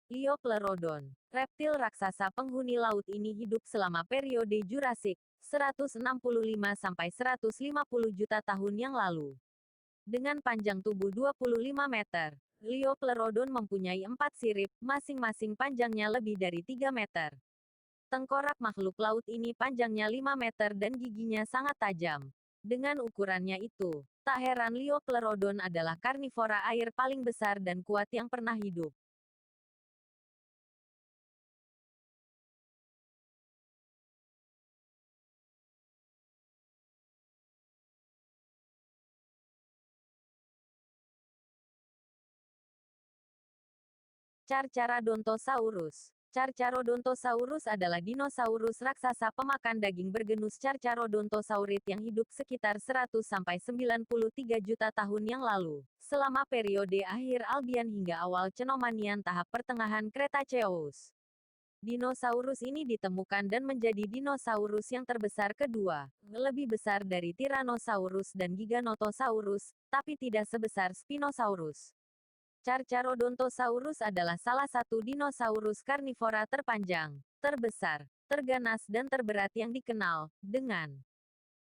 Liopleurodon. Reptil raksasa penghuni laut ini hidup selama periode Jurasik, 165–150 juta tahun yang lalu. Dengan panjang tubuh 25 meter, Liopleurodon mempunyai 4 sirip, masing-masing panjangnya lebih dari 3 meter. Tengkorak makhluk laut ini panjangnya 5 meter dan giginya sangat tajam. Dengan ukurannya itu, tak heran Liopleurodon adalah karnivora air paling besar dan kuat yang pernah hidup. Carcharodontosaurus. Carcharodontosaurus adalah dinosaurus raksasa pemakan daging bergenus Carcharodontosaurid yang hidup sekitar 100–93 juta tahun yang lalu, selama periode akhir Albian hingga awal Cenomanian tahap pertengahan Cretaceous. Dinosaurus ini ditemukan dan menjadi dinosaurus yang terbesar kedua, lebih besar dari Tyrannosaurus dan Giganotosaurus, tapi tidak sebesar Spinosaurus. Carcharodontosaurus adalah salah satu dinosaurus karnivora terpanjang, terbesar, terganas dan terberat yang dikenal, dengan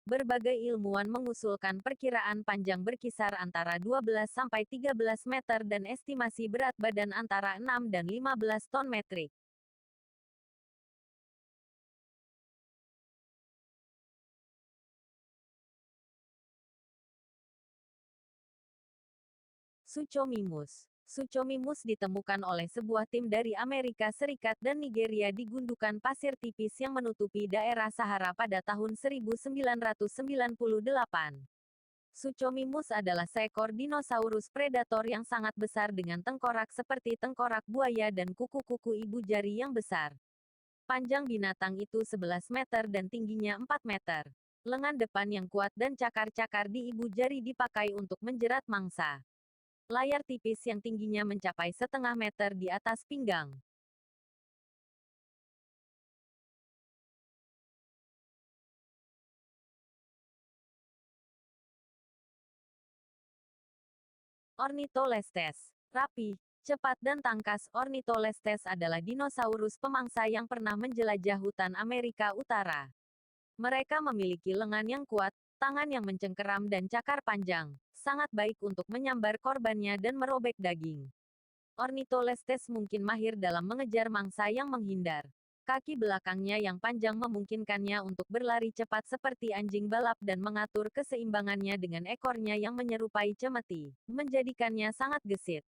berbagai ilmuwan mengusulkan perkiraan panjang berkisar antara 12–13 meter dan estimasi berat badan antara 6 dan 15 ton metrik. Suchomimus. Suchomimus ditemukan oleh sebuah tim dari Amerika Serikat dan Nigeria di gundukan pasir tipis yang menutupi daerah Sahara pada tahun 1998. Suchomimus adalah seekor dinosaurus predator yang sangat besar dengan tengkorak seperti tengkorak buaya dan kuku-kuku ibu jari yang besar. Panjang binatang itu 11 meter dan tingginya 4 meter. Lengan depan yang kuat dan cakar-cakar di ibu jari dipakai untuk menjerat mangsa. Layar tipis yang tingginya mencapai setengah meter di atas pinggang. Ornitholestes. Rapi, cepat dan tangkas, Ornitholestes adalah dinosaurus pemangsa yang pernah menjelajah hutan Amerika Utara. Mereka memiliki lengan yang kuat, tangan yang mencengkeram dan cakar panjang, sangat baik untuk menyambar korbannya dan merobek daging. Ornitholestes mungkin mahir dalam mengejar mangsa yang menghindar. Kaki belakangnya yang panjang memungkinkannya untuk berlari cepat seperti anjing balap dan mengatur keseimbangannya dengan ekornya yang menyerupai cemeti, menjadikannya sangat gesit.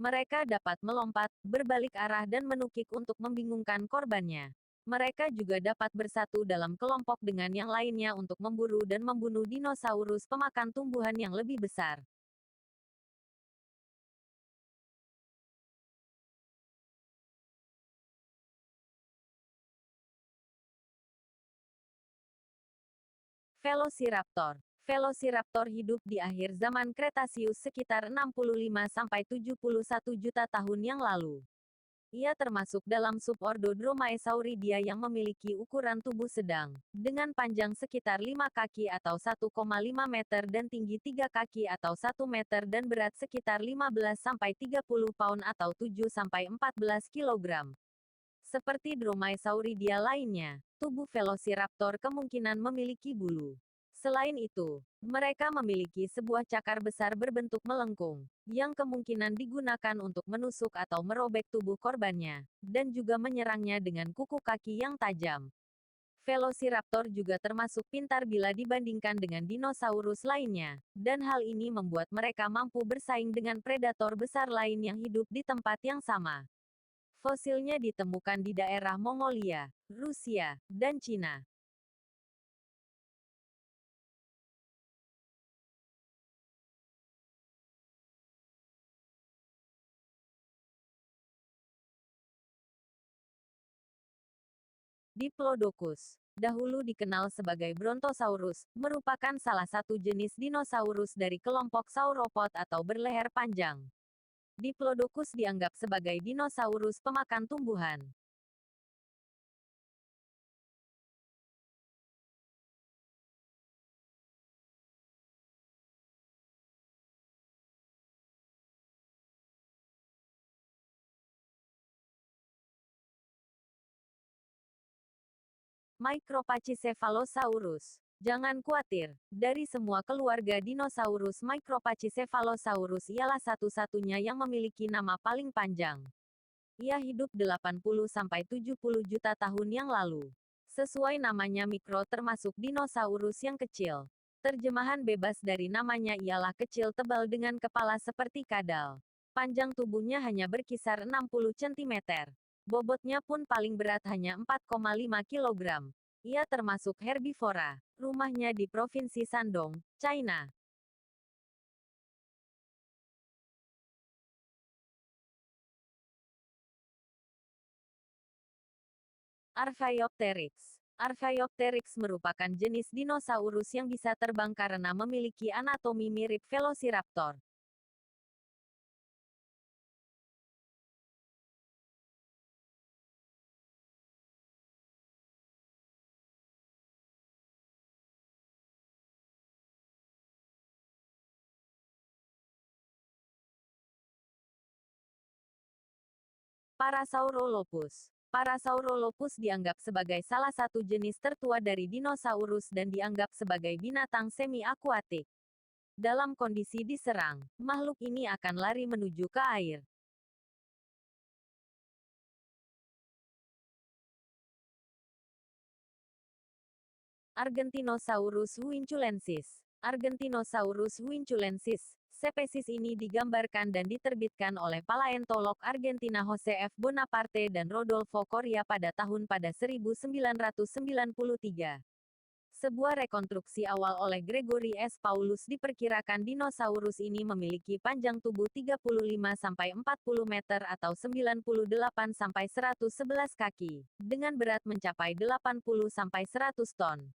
Mereka dapat melompat, berbalik arah dan menukik untuk membingungkan korbannya. Mereka juga dapat bersatu dalam kelompok dengan yang lainnya untuk memburu dan membunuh dinosaurus pemakan tumbuhan yang lebih besar. Velociraptor. Velociraptor hidup di akhir zaman Kretasius sekitar 65–71 juta tahun yang lalu. Ia termasuk dalam subordo Dromaeosauridia yang memiliki ukuran tubuh sedang, dengan panjang sekitar 5 kaki atau 1,5 meter dan tinggi 3 kaki atau 1 meter dan berat sekitar 15–30 pound atau 7–14 kilogram. Seperti Dromaeosauridia lainnya, tubuh Velociraptor kemungkinan memiliki bulu. Selain itu, mereka memiliki sebuah cakar besar berbentuk melengkung, yang kemungkinan digunakan untuk menusuk atau merobek tubuh korbannya, dan juga menyerangnya dengan kuku kaki yang tajam. Velociraptor juga termasuk pintar bila dibandingkan dengan dinosaurus lainnya, dan hal ini membuat mereka mampu bersaing dengan predator besar lain yang hidup di tempat yang sama. Fosilnya ditemukan di daerah Mongolia, Rusia, dan Cina. Diplodocus, dahulu dikenal sebagai Brontosaurus, merupakan salah satu jenis dinosaurus dari kelompok sauropod atau berleher panjang. Diplodocus dianggap sebagai dinosaurus pemakan tumbuhan. Micropachycephalosaurus. Jangan khawatir, dari semua keluarga dinosaurus Micropachycephalosaurus ialah satu-satunya yang memiliki nama paling panjang. Ia hidup 80-70 juta tahun yang lalu. Sesuai namanya mikro termasuk dinosaurus yang kecil. Terjemahan bebas dari namanya ialah kecil tebal dengan kepala seperti kadal. Panjang tubuhnya hanya berkisar 60 cm. Bobotnya pun paling berat hanya 4,5 kg. Ia termasuk herbivora. Rumahnya di Provinsi Shandong, China. Archaeopteryx. Archaeopteryx merupakan jenis dinosaurus yang bisa terbang karena memiliki anatomi mirip Velociraptor. Parasaurolophus. Parasaurolophus dianggap sebagai salah satu jenis tertua dari dinosaurus dan dianggap sebagai binatang semi-akuatik. Dalam kondisi diserang, makhluk ini akan lari menuju ke air. Argentinosaurus huinculensis. Argentinosaurus huinculensis. Spesies ini digambarkan dan diterbitkan oleh paleontolog Argentina Jose F. Bonaparte dan Rodolfo Coria pada 1993. Sebuah rekonstruksi awal oleh Gregory S. Paulus diperkirakan dinosaurus ini memiliki panjang tubuh 35-40 meter atau 98-111 kaki, dengan berat mencapai 80-100 ton.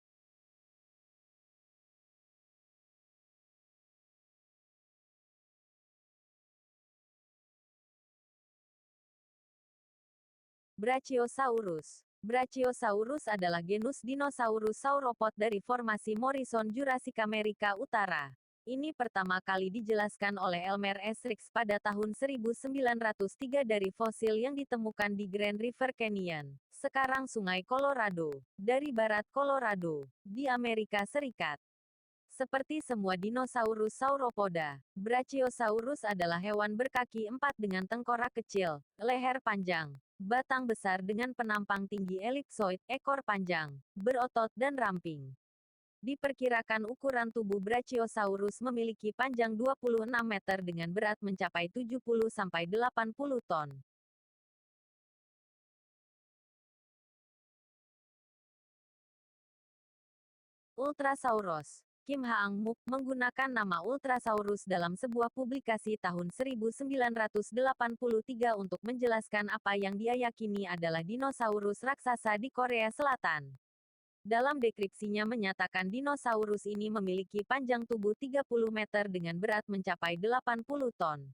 Brachiosaurus. Brachiosaurus adalah genus dinosaurus sauropod dari formasi Morrison Jurassic Amerika Utara. Ini pertama kali dijelaskan oleh Elmer S. Rix pada tahun 1903 dari fosil yang ditemukan di Grand River Canyon, sekarang Sungai Colorado, dari barat Colorado, di Amerika Serikat. Seperti semua dinosaurus sauropoda, Brachiosaurus adalah hewan berkaki empat dengan tengkorak kecil, leher panjang, batang besar dengan penampang tinggi elipsoid, ekor panjang, berotot dan ramping. Diperkirakan ukuran tubuh Brachiosaurus memiliki panjang 26 meter dengan berat mencapai 70-80 ton. Ultrasaurus. Kim Haang-mook menggunakan nama Ultrasaurus dalam sebuah publikasi tahun 1983 untuk menjelaskan apa yang dia yakini adalah dinosaurus raksasa di Korea Selatan. Dalam deskripsinya menyatakan dinosaurus ini memiliki panjang tubuh 30 meter dengan berat mencapai 80 ton.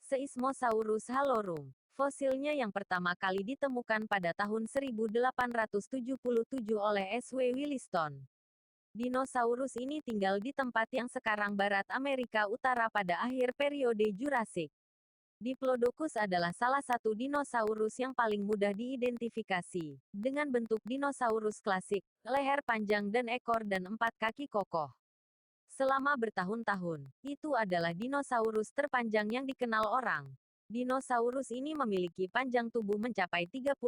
Seismosaurus halorum. Fosilnya yang pertama kali ditemukan pada tahun 1877 oleh S. W. Williston. Dinosaurus ini tinggal di tempat yang sekarang Barat Amerika Utara pada akhir periode Jurassik. Diplodocus adalah salah satu dinosaurus yang paling mudah diidentifikasi, dengan bentuk dinosaurus klasik, leher panjang dan ekor dan 4 kaki kokoh. Selama bertahun-tahun, itu adalah dinosaurus terpanjang yang dikenal orang. Dinosaurus ini memiliki panjang tubuh mencapai 37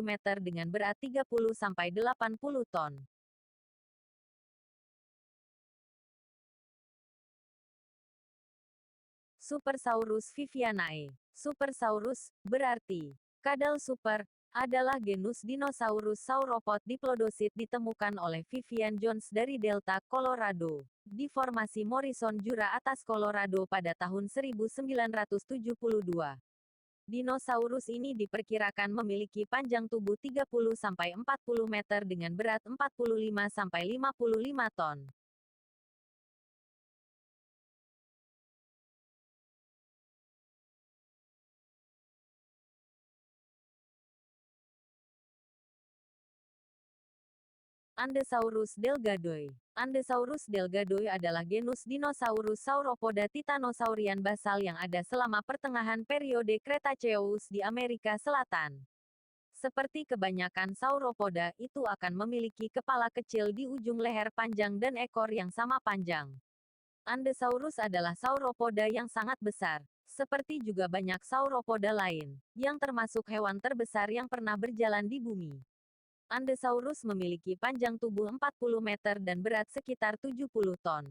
meter dengan berat 30-80 ton. Supersaurus vivianae. Supersaurus, berarti kadal super, adalah genus dinosaurus sauropod diplodosit ditemukan oleh Vivian Jones dari Delta, Colorado, di formasi Morrison Jura atas Colorado pada tahun 1972. Dinosaurus ini diperkirakan memiliki panjang tubuh 30-40 meter dengan berat 45-55 ton. Andesaurus delgadoi. Andesaurus delgado adalah genus dinosaurus Sauropoda titanosaurian basal yang ada selama pertengahan periode Cretaceous di Amerika Selatan. Seperti kebanyakan sauropoda, itu akan memiliki kepala kecil di ujung leher panjang dan ekor yang sama panjang. Andesaurus adalah sauropoda yang sangat besar, seperti juga banyak sauropoda lain, yang termasuk hewan terbesar yang pernah berjalan di bumi. Andesaurus memiliki panjang tubuh 40 meter dan berat sekitar 70 ton.